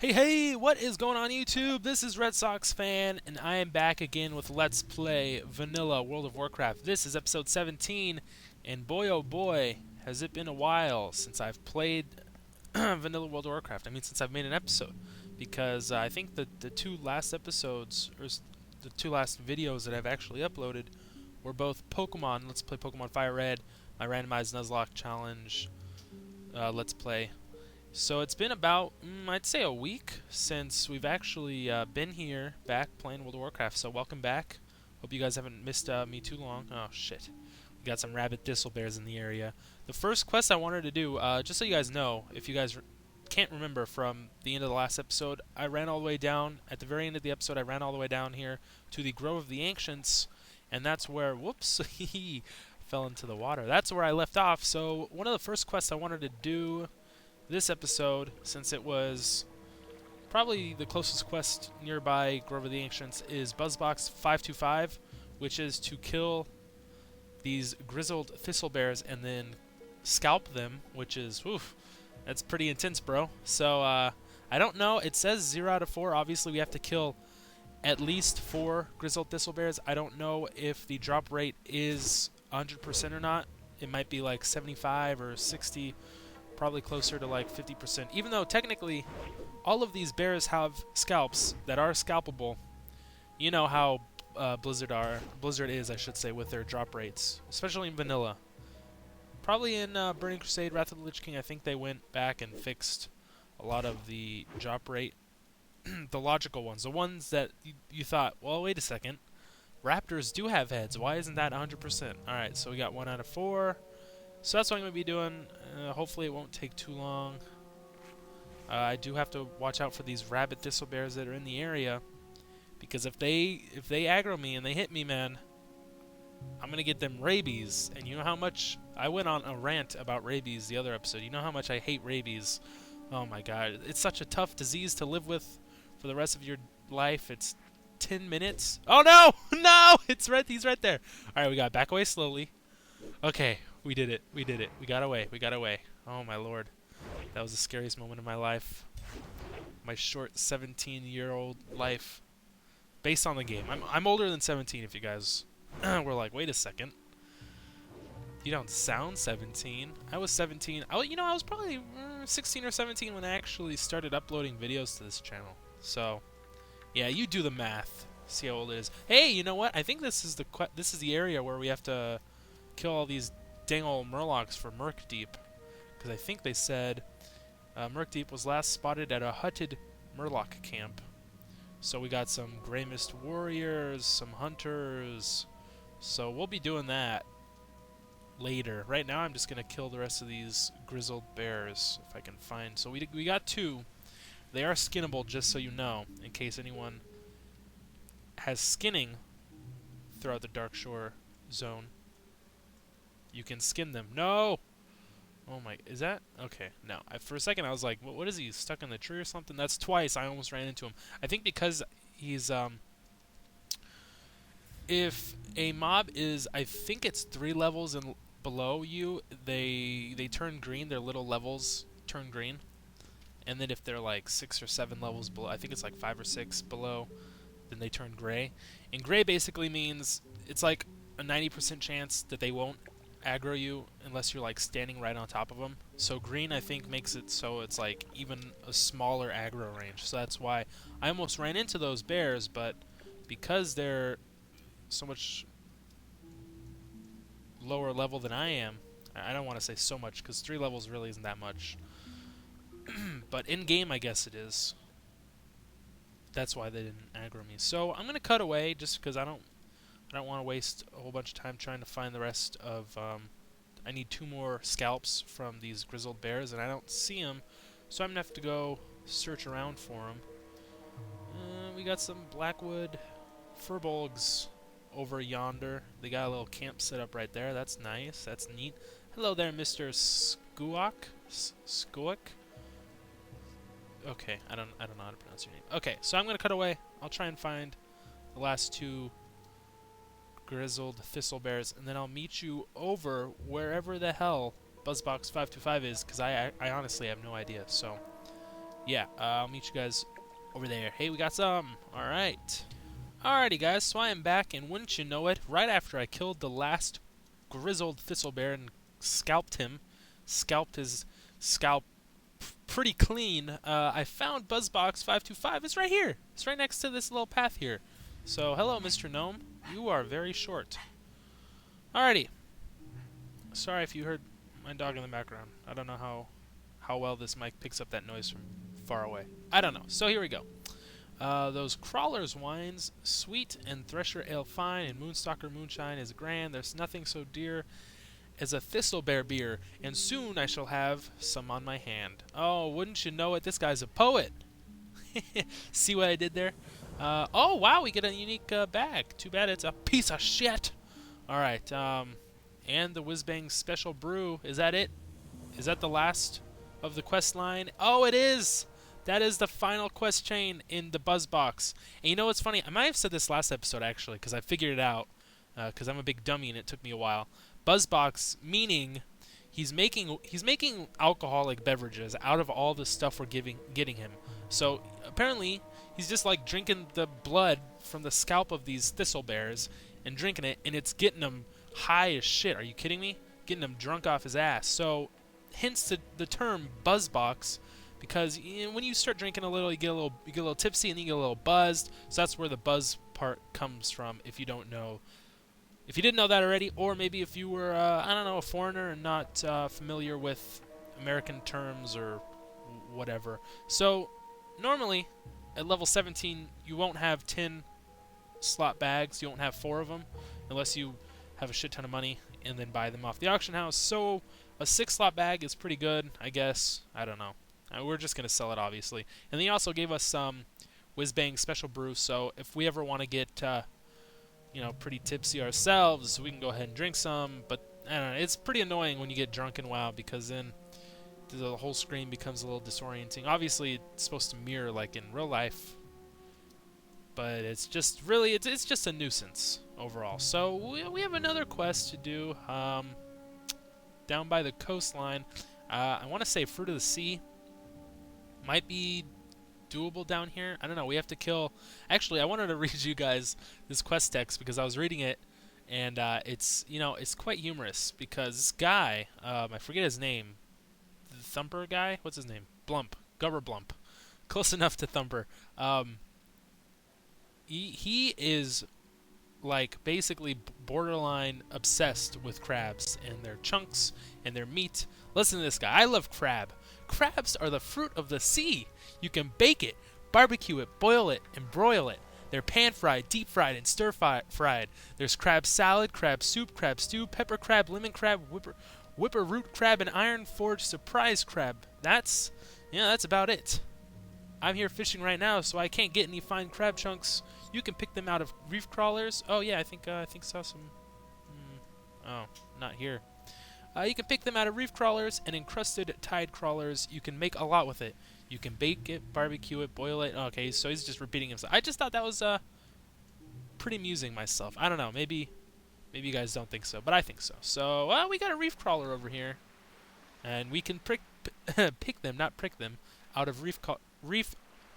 Hey, what is going on YouTube? This is Red Sox Fan, and I am back again with Let's Play Vanilla World of Warcraft. This is episode 17, and boy oh boy, has it been a while since I've played Vanilla World of Warcraft. I mean, since I've made an episode. Because I think the two last episodes, the two last videos that I've actually uploaded, were both Pokemon. Let's Play Pokemon Fire Red, my randomized Nuzlocke challenge, Let's Play. So it's been about, I'd say a week since we've actually been here back playing World of Warcraft. So welcome back. Hope you guys haven't missed me too long. Oh shit. We got some rabid thistle bears in the area. The first quest I wanted to do, just so you guys know, if you guys can't remember from the end of the last episode, I ran all the way down, at the very end of the episode, I ran all the way down here to the Grove of the Ancients, and that's where, whoops, he fell into the water. That's where I left off. So one of the first quests I wanted to do this episode, since it was probably the closest quest nearby Grove of the Ancients, is Buzzbox 525, which is to kill these grizzled thistle bears and then scalp them, which is, oof, that's pretty intense, bro. So, I don't know. It says 0 out of 4. Obviously, we have to kill at least 4 grizzled thistle bears. I don't know if the drop rate is 100% or not. It might be like 75 or 60. Probably closer to like 50%. Even though technically all of these bears have scalps that are scalpable. You know how Blizzard is, I should say, with their drop rates, especially in vanilla. Probably in Burning Crusade, Wrath of the Lich King, I think they went back and fixed a lot of the drop rate, the logical ones, the ones that you thought, well, wait a second, raptors do have heads. Why isn't that 100%? All right, so we got 1 out of 4. So that's what I'm going to be doing. Hopefully it won't take too long. I do have to watch out for these rabid thistle bears that are in the area, because if they aggro me and they hit me, man, I'm going to get them rabies. And you know how much I went on a rant about rabies the other episode. You know how much I hate rabies. Oh my god, it's such a tough disease to live with for the rest of your life. It's 10 minutes. Oh no! No! He's right there. All right, we got to back away slowly. Okay, we did it. We did it. We got away. We got away. Oh my lord. That was the scariest moment of my life. My short 17-year-old life. Based on the game. I'm older than 17 if you guys were like, wait a second. You don't sound 17. I was 17. I was probably 16 or 17 when I actually started uploading videos to this channel. So, yeah, you do the math. See how old it is. Hey, you know what? I think this is the area where we have to kill all these dang old murlocs for Murk Deep, because I think they said Murk Deep was last spotted at a hutted murloc camp. So we got some Grey Mist warriors, some hunters, so we'll be doing that later. Right now I'm just gonna kill the rest of these grizzled bears if I can find. So we got 2. They are skinnable, just so you know, in case anyone has skinning throughout the Dark Shore zone. You can skin them. No! Oh my, is that? Okay, no. For a second I was like, what is he, stuck in the tree or something? That's twice I almost ran into him. I think because he's, if a mob is, I think it's 3 levels and below you, they turn green, their little levels turn green. And then if they're like 6 or 7 levels below, I think it's like 5 or 6 below, then they turn gray. And gray basically means it's like a 90% chance that they won't aggro you unless you're like standing right on top of them. So green, I think, makes it so it's like even a smaller aggro range. So that's why I almost ran into those bears, but because they're so much lower level than I am, I don't want to say so much because 3 levels really isn't that much. But in game, I guess it is. That's why they didn't aggro me. So I'm gonna cut away just because I don't want to waste a whole bunch of time trying to find the rest of, I need 2 more scalps from these grizzled bears, and I don't see them, so I'm going to have to go search around for them. We got some Blackwood furbolgs over yonder. They got a little camp set up right there. That's nice. That's neat. Hello there, Mr. Skuak. Skuak? Okay, I don't know how to pronounce your name. Okay, so I'm going to cut away. I'll try and find the last 2 grizzled thistle bears, and then I'll meet you over wherever the hell Buzzbox 525 is, because I honestly have no idea. So Yeah, I'll meet you guys over there. Hey, we got some. All right. Alrighty, guys. So I am back, and wouldn't you know it, right after I killed the last grizzled thistle bear and scalped his scalp pretty clean, I found Buzzbox 525. It's right here. It's right next to this little path here. So, hello, Mr. Gnome. You are very short. Alrighty. Sorry if you heard my dog in the background. I don't know how well this mic picks up that noise from far away. I don't know. So here we go. Those Crawler's wines, sweet, and Thresher ale fine, and Moonstalker moonshine is grand. There's nothing so dear as a Thistlebear beer, and soon I shall have some on my hand. Oh, wouldn't you know it, this guy's a poet. See what I did there? Oh, wow, we get a unique bag. Too bad it's a piece of shit. Alright, and the Whizbang Special Brew. Is that it? Is that the last of the quest line? Oh, it is! That is the final quest chain in the Buzzbox. And you know what's funny? I might have said this last episode, actually, because I figured it out, because I'm a big dummy and it took me a while. Buzzbox, meaning he's making alcoholic beverages out of all the stuff we're getting him. So apparently he's just like drinking the blood from the scalp of these thistle bears and drinking it, and it's getting him high as shit. Are you kidding me? Getting him drunk off his ass. So hence the term Buzzbox, because when you start drinking a little, you get a little tipsy, and then you get a little buzzed. So that's where the buzz part comes from. If you don't know. If you didn't know that already, or maybe if you were, I don't know, a foreigner and not familiar with American terms or whatever. So, normally, at level 17, you won't have 10 slot bags. You won't have 4 of them, unless you have a shit ton of money and then buy them off the auction house. So, a 6-slot bag is pretty good, I guess. I don't know. We're just going to sell it, obviously. And he also gave us some Whizbang Special Brew, so if we ever want to get... pretty tipsy ourselves, we can go ahead and drink some, but I don't know, it's pretty annoying when you get drunk in WoW, because then the whole screen becomes a little disorienting. Obviously, it's supposed to mirror like in real life, but it's just really, it's just a nuisance overall. So we have another quest to do down by the coastline. I want to say Fruit of the Sea might be doable down here. I don't know. We have to kill... Actually, I wanted to read you guys this quest text because I was reading it, and it's quite humorous because this guy, I forget his name, the Thumper guy. What's his name? Blump, Gubber Blump, close enough to Thumper. He is like basically borderline obsessed with crabs and their chunks and their meat. Listen to this guy. I love crab. Crabs are the fruit of the sea. You can bake it, barbecue it, boil it, and broil it. They're pan-fried, deep-fried, and stir-fried. There's crab salad, crab soup, crab stew, pepper crab, lemon crab, whipper root crab, and iron forge surprise crab. That's about it. I'm here fishing right now, so I can't get any fine crab chunks. You can pick them out of reef crawlers. Oh yeah, I think saw some. Oh, not here. You can pick them out of reef crawlers and encrusted tide crawlers. You can make a lot with it. You can bake it, barbecue it, boil it. Okay, so he's just repeating himself. I just thought that was pretty amusing myself. I don't know. Maybe you guys don't think so, but I think so. So we got a reef crawler over here, and we can pick them, not prick them, out of reef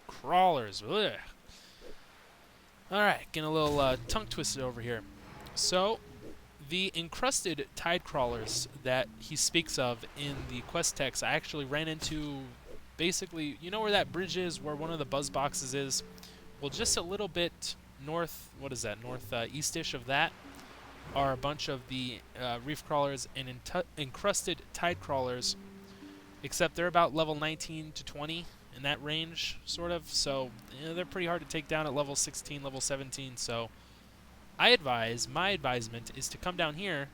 crawlers. Ugh. All right, getting a little tongue twisted over here. So the encrusted tide crawlers that he speaks of in the quest text, I actually ran into. Basically, you know where that bridge is, where one of the buzz boxes is? Well, just a little bit north, what is that, eastish of that, are a bunch of the reef crawlers and encrusted tide crawlers, except they're about level 19 to 20, in that range, sort of, so they're pretty hard to take down at level 16, level 17, so my advisement is to come down here,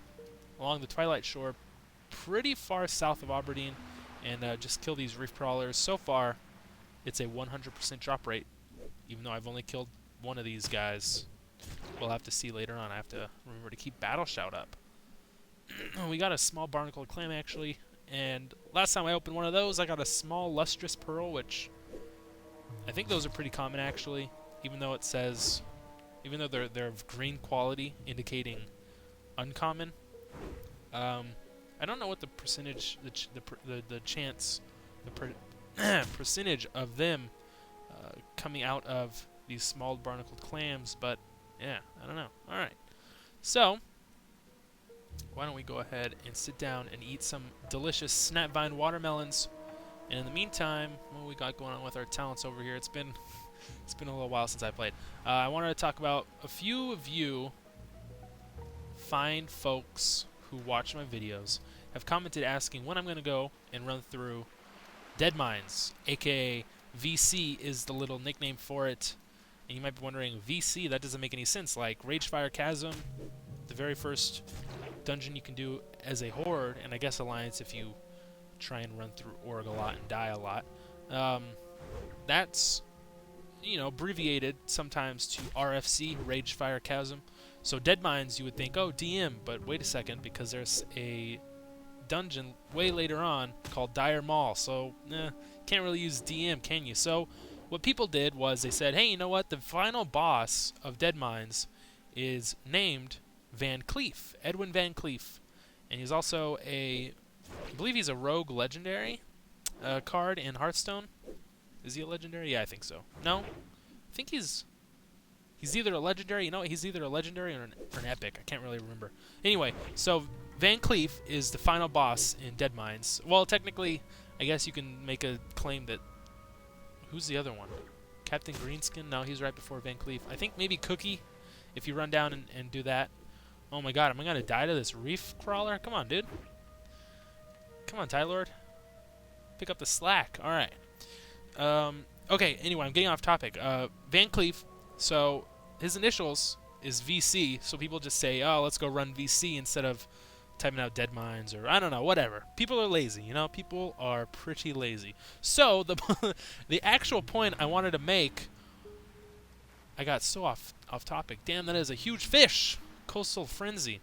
along the Twilight Shore, pretty far south of Aberdeen, and just kill these reef crawlers. So far, it's a 100% drop rate, even though I've only killed one of these guys. We'll have to see later on. I have to remember to keep Battle Shout up. We got a small barnacle clam, actually, and last time I opened one of those, I got a small lustrous pearl, which I think those are pretty common, actually, even though they're of green quality, indicating uncommon. I don't know what the percentage, the chance, percentage of them coming out of these small barnacled clams, but yeah, I don't know. Alright, so why don't we go ahead and sit down and eat some delicious Snapvine watermelons. And in the meantime, what we got going on with our talents over here? It's been a little while since I played. I wanted to talk about a few of you fine folks who watch my videos have commented asking when I'm going to go and run through Dead Mines, aka VC is the little nickname for it. And you might be wondering, VC, that doesn't make any sense. Like Ragefire Chasm, the very first dungeon you can do as a horde, and I guess Alliance if you try and run through Org a lot and die a lot. That's, you know, abbreviated sometimes to RFC, Ragefire Chasm. So Dead Mines, you would think, oh, DM, but wait a second, because there's a dungeon way later on called Dire Maul, so can't really use DM, can you? So what people did was they said, hey, you know what, the final boss of Dead Mines is named Van Cleef, Edwin Van Cleef, and he's also I believe he's a rogue legendary card in Hearthstone. Is he a legendary? Yeah, I think so. No? I think he's either a legendary, he's either a legendary or an epic. I can't really remember. Anyway, so Van Cleef is the final boss in Dead Mines. Well, technically, I guess you can make a claim that... Who's the other one? Captain Greenskin? No, he's right before Van Cleef. I think maybe Cookie, if you run down and do that. Oh my god, am I going to die to this reef crawler? Come on, dude. Come on, Tylord. Pick up the slack. Alright. Okay, anyway, I'm getting off topic. Van Cleef, so his initials is VC, so people just say, oh, let's go run VC instead of typing out Dead Mines, or I don't know, whatever. People are lazy, you know? People are pretty lazy. So, the actual point I wanted to make... I got so off topic. Damn, that is a huge fish! Coastal Frenzy.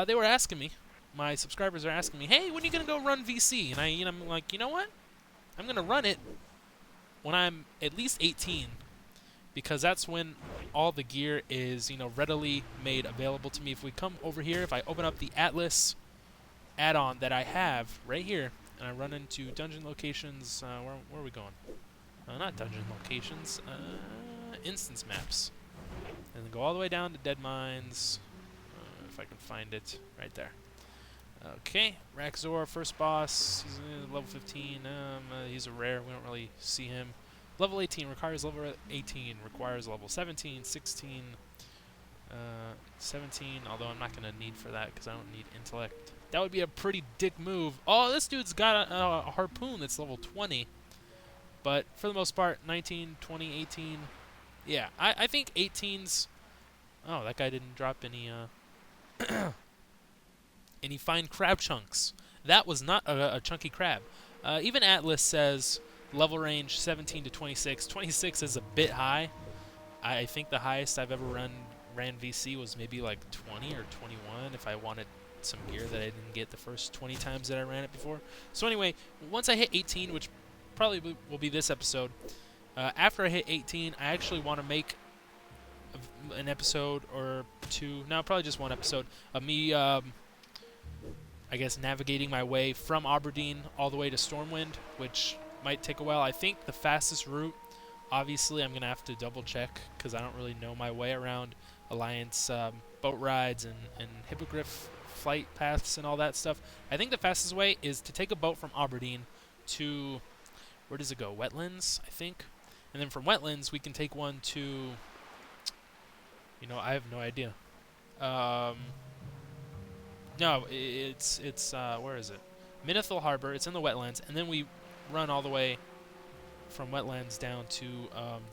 They were asking me, my subscribers are asking me, hey, when are you going to go run VC? And I'm like, you know what? I'm going to run it when I'm at least 18, because that's when all the gear is, readily made available to me. If we come over here, if I open up the Atlas add-on that I have right here, and I run into dungeon locations, where are we going? Not dungeon locations, instance maps. And then go all the way down to Dead Mines, if I can find it, right there. Okay, Raxor, first boss, he's level 15, he's a rare, we don't really see him. Level 18 requires level 18, requires level 17, 16, 17, although I'm not going to need for that because I don't need intellect. That would be a pretty dick move. Oh, this dude's got a harpoon that's level 20. But for the most part, 19, 20, 18, yeah, I think 18's... Oh, that guy didn't drop any, any fine crab chunks. That was not a chunky crab. Even Atlas says... Level range 17 to 26. 26 is a bit high. I think the highest I've ever ran VC was maybe like 20 or 21 if I wanted some gear that I didn't get the first 20 times that I ran it before. So anyway, once I hit 18, which probably will be this episode, after I hit 18, I actually want to make an episode or two, no, probably just one episode, of me, I guess, navigating my way from Aberdeen all the way to Stormwind, which... might take a while. I think the fastest route, obviously I'm going to have to double check because I don't really know my way around Alliance boat rides and hippogriff flight paths and all that stuff. I think the fastest way is to take a boat from Aberdeen to, where does it go? Wetlands, I think. And then from Wetlands we can take one to, I have no idea. No, it's where is it? Minethil Harbor. It's in the Wetlands, and then we run all the way from Wetlands down to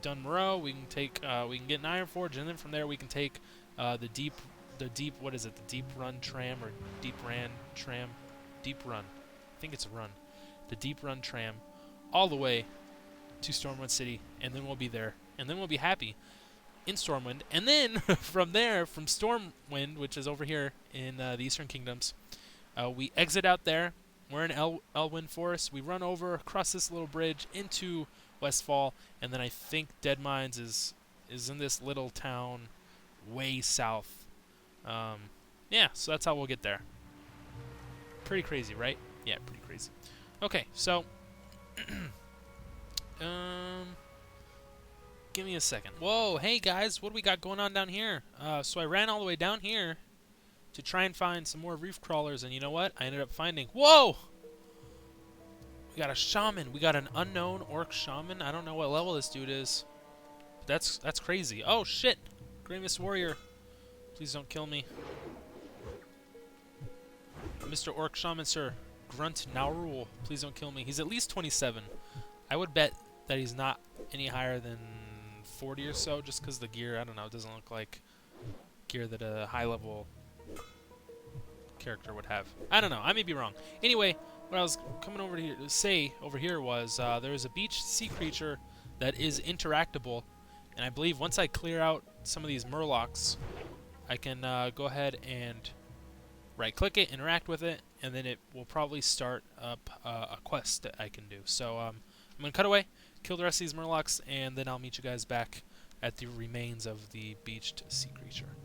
Dunmoreau. We can get an Iron Forge, and then from there we can take the deep what is it? The Deep Run Tram or Deep Ran Tram? Deep Run. I think it's a run. The Deep Run Tram all the way to Stormwind City, and then we'll be there, and then we'll be happy in Stormwind, and then from there, from Stormwind, which is over here in the Eastern Kingdoms, we exit out there. We're in Elwyn Forest. We run over, across this little bridge into Westfall, and then I think Dead Mines is in this little town way south. Yeah, so that's how we'll get there. Pretty crazy, right? Yeah, pretty crazy. Okay, so Give me a second. Whoa, hey guys, what do we got going on down here? So I ran all the way down here to try and find some more reef crawlers, and you know what? I ended up finding... Whoa! We got a shaman. We got an unknown orc shaman. I don't know what level this dude is. But that's crazy. Oh, shit! Grimace Warrior. Please don't kill me. Mr. Orc Shaman, sir. Grunt Naurul. Please don't kill me. He's at least 27. I would bet that he's not any higher than 40 or so, just because the gear, I don't know, it doesn't look like gear that a high-level character would have. I don't know. I may be wrong. Anyway, what I was coming over here to say over here was there is a beach sea creature that is interactable, and I believe once I clear out some of these murlocs, I can go ahead and right-click it, interact with it, and then it will probably start up a quest that I can do. So I'm going to cut away, kill the rest of these murlocs, and then I'll meet you guys back at the remains of the beached sea creature.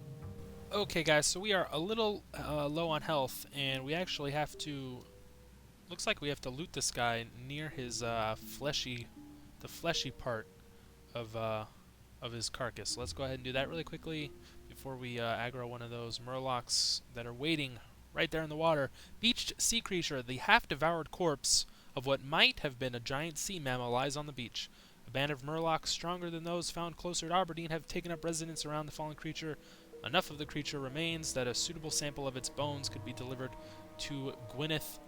Okay guys, so we are a little low on health, and we actually have to... Looks like we have to loot this guy near his the fleshy part of his carcass. So let's go ahead and do that really quickly before we aggro one of those murlocs that are waiting right there in the water. Beached sea creature, the half-devoured corpse of what might have been a giant sea mammal, lies on the beach. A band of murlocs stronger than those found closer to Aberdeen have taken up residence around the fallen creature. Enough of the creature remains that a suitable sample of its bones could be delivered to Gwyneth,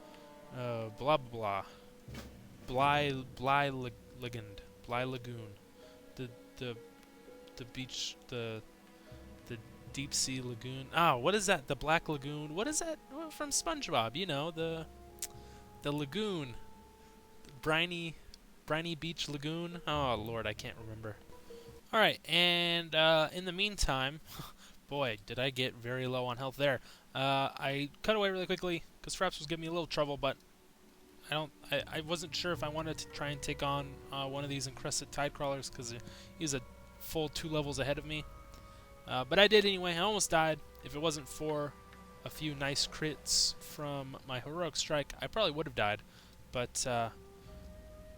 blah blah blah, Bly Lagoon, the beach, the deep sea lagoon. Ah, what is that? The Black Lagoon. What is that? Well, from SpongeBob, you know, the lagoon, the briny beach lagoon. Oh Lord, I can't remember. All right, and in the meantime. Boy, did I get very low on health there. I cut away really quickly because Fraps was giving me a little trouble, but I wasn't sure if I wanted to try and take on one of these encrusted tide crawlers because he's a full 2 levels ahead of me. But I did anyway. I almost died. If it wasn't for a few nice crits from my heroic strike, I probably would have died. But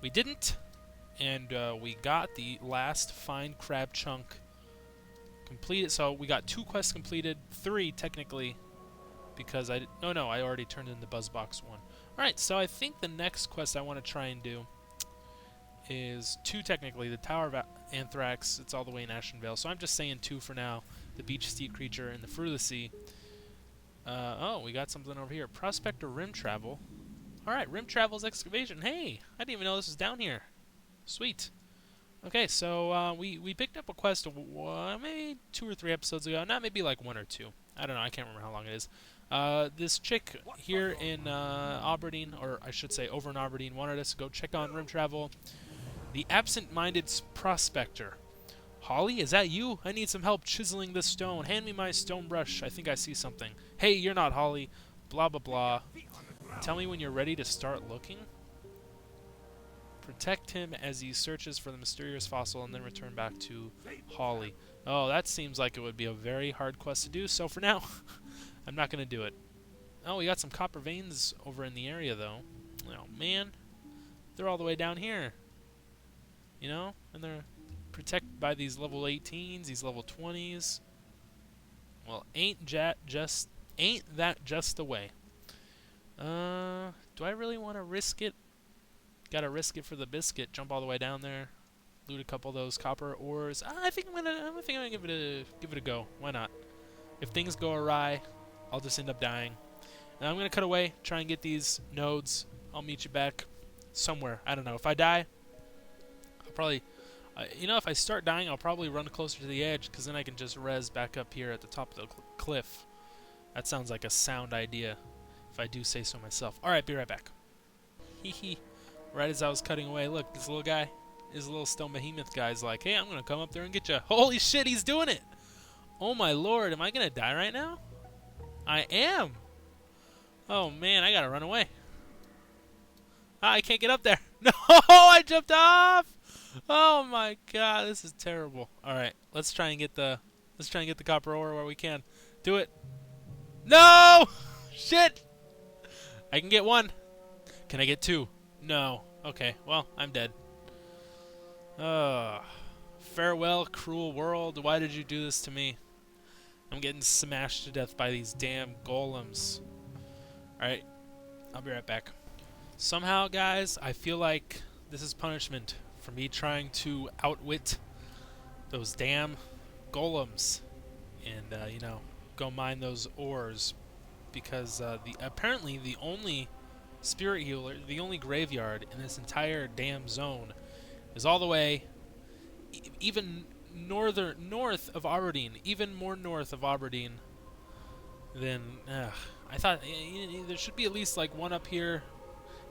we didn't, and we got the last fine crab chunk completed. So we got 2 quests completed, 3 technically, because I already turned in the Buzzbox one. Alright, so I think the next quest I want to try and do is 2 technically, the Tower of Anthrax. It's all the way in Ashenvale, so I'm just saying 2 for now. The Beach Sea Creature and the Fruit of the Sea. Oh, we got something over here. Prospector Rim Travel. Alright, Rim Travel's Excavation. Hey, I didn't even know this was down here. Sweet. Okay, so we picked up a quest maybe 2 or 3 episodes ago. Not maybe like 1 or 2. I don't know. I can't remember how long it is. This chick here in Aberdeen, or I should say over in Aberdeen, wanted us to go check on Rim Travel. The Absent-Minded Prospector. Holly, is that you? I need some help chiseling this stone. Hand me my stone brush. I think I see something. Hey, you're not Holly. Blah, blah, blah. Tell me when you're ready to start looking. Protect him as he searches for the mysterious fossil and then return back to Holly. Oh, that seems like it would be a very hard quest to do, so for now, I'm not going to do it. Oh, we got some copper veins over in the area, though. Oh, man. They're all the way down here. You know? And they're protected by these level 18s, these level 20s. Well, ain't that just the way? Do I really want to risk it? Gotta risk it for the biscuit. Jump all the way down there, loot a couple of those copper ores. I think I'm gonna give it a go. Why not? If things go awry, I'll just end up dying. And I'm gonna cut away, try and get these nodes. I'll meet you back somewhere. I don't know. If I die, I'll probably, if I start dying, I'll probably run closer to the edge, because then I can just res back up here at the top of the cliff. That sounds like a sound idea, if I do say so myself. All right, be right back. Hee hee. Right as I was cutting away, look, this little guy, this little stone behemoth guy's like, hey, I'm going to come up there and get you. Holy shit, he's doing it! Oh my lord, am I going to die right now? I am! Oh man, I got to run away. Ah, I can't get up there. No, I jumped off! Oh my god, this is terrible. Alright, let's try and get the copper ore where we can. Do it. No! Shit! I can get 1. Can I get 2? No. Okay, well, I'm dead. Ugh. Farewell, cruel world. Why did you do this to me? I'm getting smashed to death by these damn golems. Alright, I'll be right back. Somehow, guys, I feel like this is punishment for me trying to outwit those damn golems and, go mine those ores. Because apparently the only spirit healer, the only graveyard in this entire damn zone is all the way even north of Aberdeen, even more north of Aberdeen than I thought. There should be at least like one up here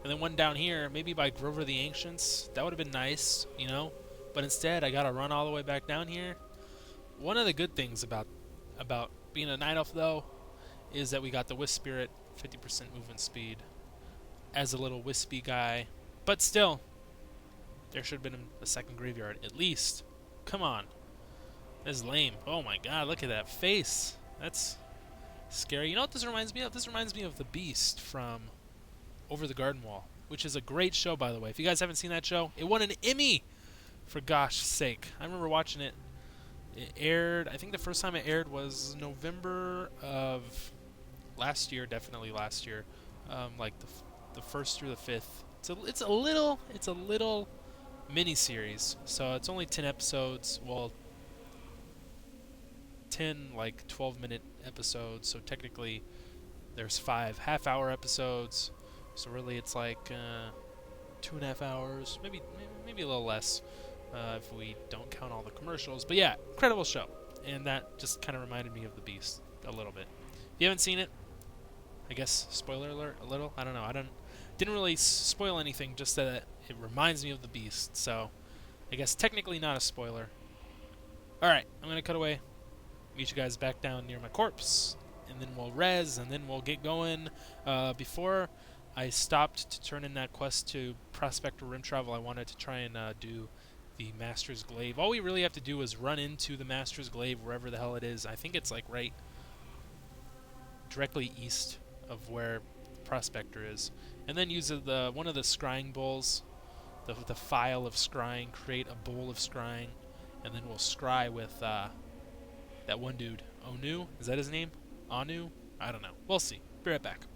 and then one down here, maybe by Grover the Ancients. That would have been nice, But instead, I gotta run all the way back down here. One of the good things about being a night elf, though, is that we got the Wisp Spirit, 50% movement speed, as a little wispy guy. But still, there should have been a second graveyard, at least. Come on. This is lame. Oh my god, look at that face. That's scary. You know what this reminds me of? This reminds me of The Beast from Over the Garden Wall, which is a great show, by the way. If you guys haven't seen that show, it won an Emmy, for gosh sake. I remember watching it. It aired, I think the first time it aired was November of last year, definitely last year. Like the first through the fifth. It's a little mini series. So it's only 10 episodes. Well, 10 like 12-minute episodes. So technically there's 5 half-hour episodes. So really it's like 2.5 hours, maybe a little less. If we don't count all the commercials. But yeah, incredible show. And that just kind of reminded me of The Beast a little bit. If you haven't seen it, I guess spoiler alert a little. I don't know. Didn't really spoil anything, just that it reminds me of The Beast. So I guess technically not a spoiler. Alright, I'm going to cut away. Meet you guys back down near my corpse. And then we'll res, and then we'll get going. Before I stopped to turn in that quest to Prospector Rim Travel, I wanted to try and do the Master's Glaive. All we really have to do is run into the Master's Glaive wherever the hell it is. I think it's like right directly east of where Prospector is. And then use one of the scrying bowls, the file of scrying, create a bowl of scrying, and then we'll scry with that one dude. Onu? Is that his name? Anu? I don't know. We'll see. Be right back.